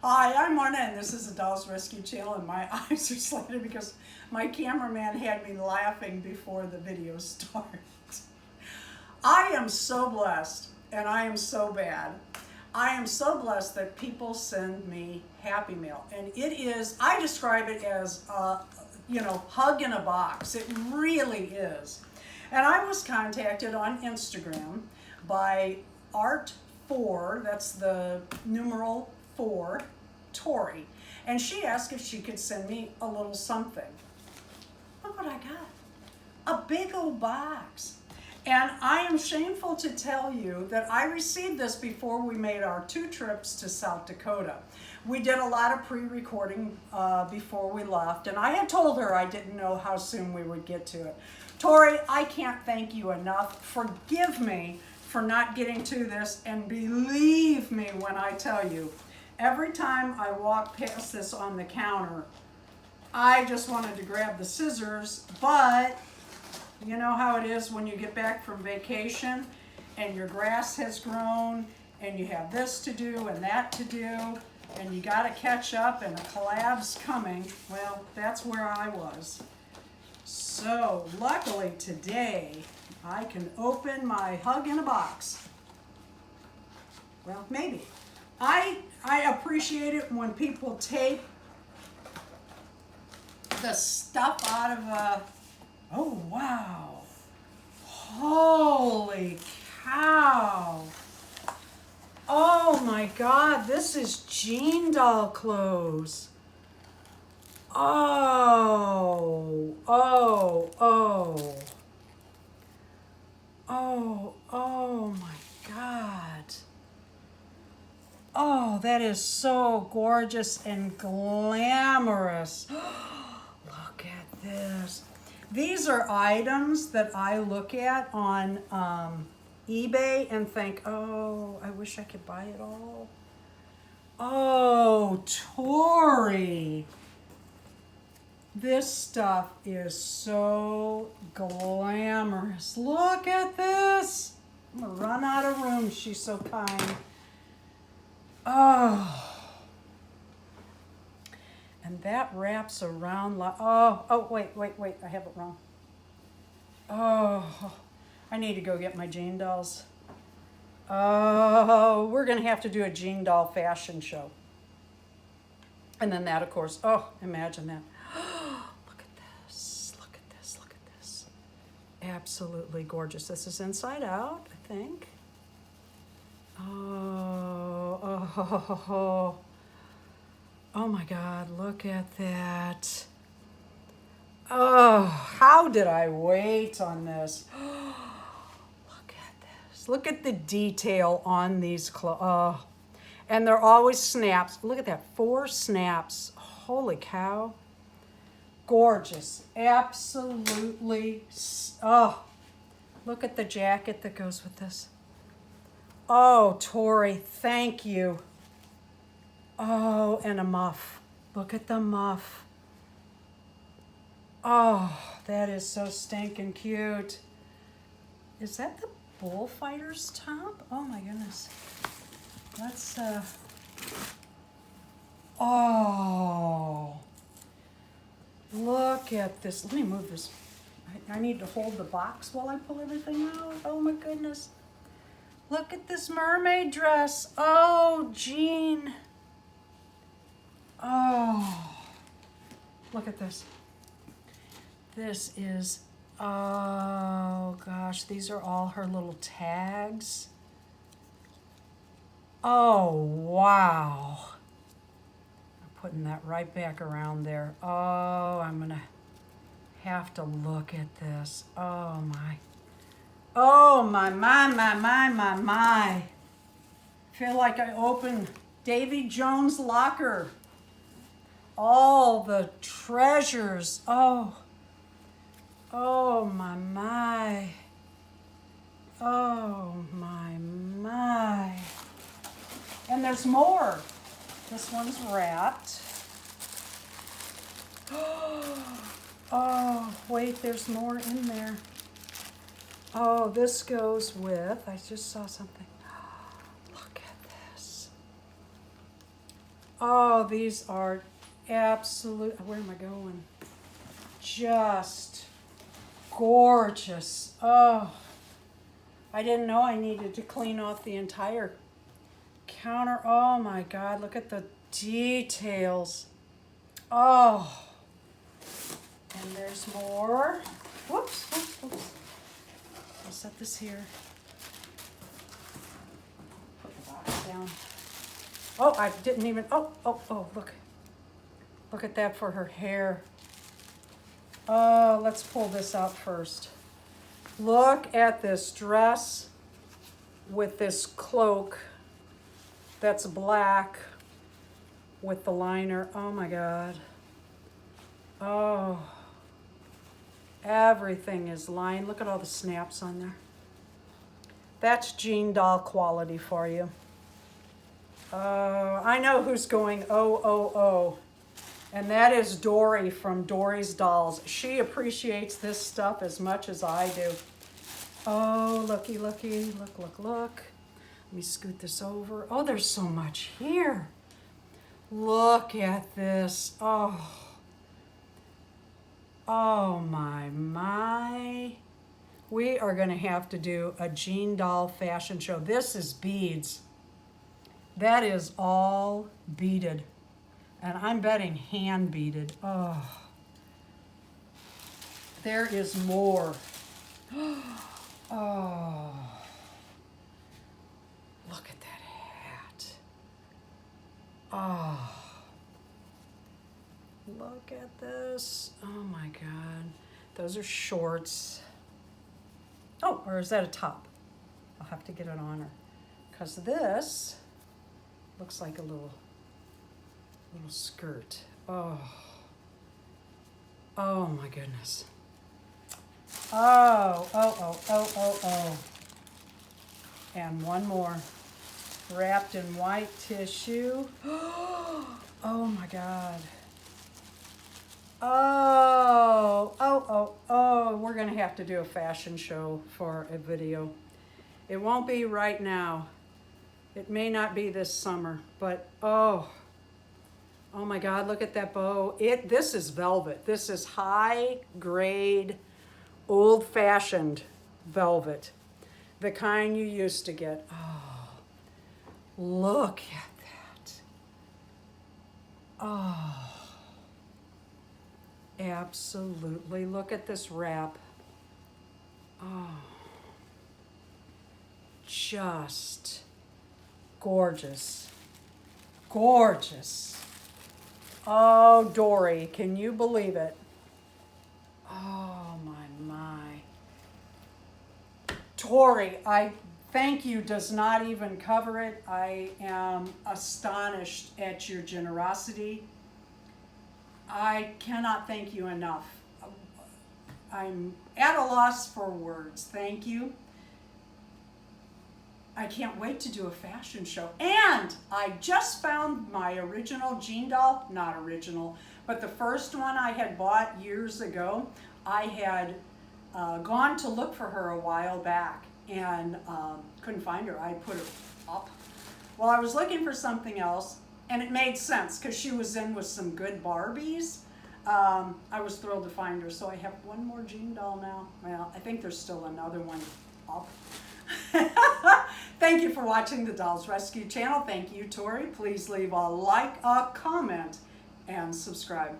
Hi, I'm Mona, and this is a Dolls Rescue Channel, and my eyes are slanted because my cameraman had me laughing before the video started. I am so blessed, and I am so bad. I am so blessed that people send me Happy Mail, and it is, I describe it as, hug in a box. It really is. And I was contacted on Instagram by Art4, that's the numeral 4, Tori, and she asked if she could send me a little something. Look what I got, a big old box. And I am shameful to tell you that I received this before we made our 2 trips to South Dakota. We did a lot of pre-recording before we left, and I had told her I didn't know how soon we would get to it. Tori, I can't thank you enough. Forgive me for not getting to this, and believe me when I tell you, every time I walk past this on the counter, I just wanted to grab the scissors, but you know how it is when you get back from vacation and your grass has grown and you have this to do and that to do and you got to catch up and a collab's coming. Well, that's where I was. So luckily today I can open my hug in a box. Well, maybe. I appreciate it when people take the stuff out of a, oh wow, holy cow. Oh my God, this is Jean doll clothes. Oh, oh, oh. Oh, oh my God. Oh, that is so gorgeous and glamorous. Look at this. These are items that I look at on eBay and think, oh, I wish I could buy it all. Oh, Tori. This stuff is so glamorous. Look at this. I'm gonna run out of room. She's so kind. Oh. And that wraps around like, oh, wait, I have it wrong. Oh, I need to go get my Jean dolls. Oh, we're gonna have to do a Jean doll fashion show. And then that, of course, oh, imagine that. Look at this, look at this, look at this. Absolutely gorgeous. This is inside out, I think. Oh my God, look at that. Oh, how did I wait on this? Look at this. Look at the detail on these clothes. Oh. And they're always snaps. Look at that, 4 snaps. Holy cow. Gorgeous. Absolutely. Oh, look at the jacket that goes with this. Oh, Tori, thank you. Oh, and a muff. Look at the muff. Oh, that is so stinking cute. Is that the bullfighter's top? Oh my goodness. Let's, oh, look at this. Let me move this. I need to hold the box while I pull everything out. Oh my goodness. Look at this mermaid dress. Oh, Jean. Oh, look at this. This is, oh gosh, these are all her little tags. Oh, wow. I'm putting that right back around there. Oh, I'm gonna have to look at this. Oh my. Oh my. I feel like I opened Davy Jones' locker. All the treasures. Oh. Oh my. Oh my. And there's more. This one's wrapped. Oh, wait, there's more in there. Oh, this goes with, I just saw something. Look at this. Oh, these are absolute, where am I going? Just gorgeous. Oh, I didn't know I needed to clean off the entire counter. Oh my God, look at the details. Oh, and there's more. Whoops, whoops, whoops. I'll set this here. Put the box down. Oh, I didn't even, oh, look. Look at that for her hair. Oh, let's pull this out first. Look at this dress with this cloak that's black with the liner. Oh my God. Oh, everything is lined. Look at all the snaps on there. That's jean doll quality for you. Oh, I know who's going oh. And that is Dory from Dory's Dolls. She appreciates this stuff as much as I do. Oh, looky, looky, look, look, look. Let me scoot this over. Oh, there's so much here. Look at this. Oh. Oh, my. We are going to have to do a jean doll fashion show. This is beads. That is all beaded. And I'm betting hand beaded. Oh. There is more. Oh. Look at that hat. Oh. Look at this. Oh my God. Those are shorts. Oh, or is that a top? I'll have to get it on her. Because this looks like a little skirt. Oh. Oh my goodness. Oh. And one more. Wrapped in white tissue. Oh my God. Oh, we're gonna have to do a fashion show for a video. It won't be right now. It may not be this summer, but oh my God, look at that bow. This is velvet. This is high grade, old fashioned velvet. The kind you used to get. Oh, look at that. Oh, absolutely. Look at this wrap. Oh, just gorgeous. Gorgeous. Oh, Dory, can you believe it? Oh, my. Tori, I thank you does not even cover it. I am astonished at your generosity. I cannot thank you enough. I'm at a loss for words. Thank you. I can't wait to do a fashion show. And I just found my original jean doll, not original, but the first one I had bought years ago. I had gone to look for her a while back and couldn't find her. I put her up. Well, I was looking for something else, and it made sense because she was in with some good Barbies. I was thrilled to find her, so I have one more jean doll now. Well, I think there's still another one up. Thank you for watching the Dolls Rescue channel. Thank you, Tori. Please leave a like, a comment, and subscribe.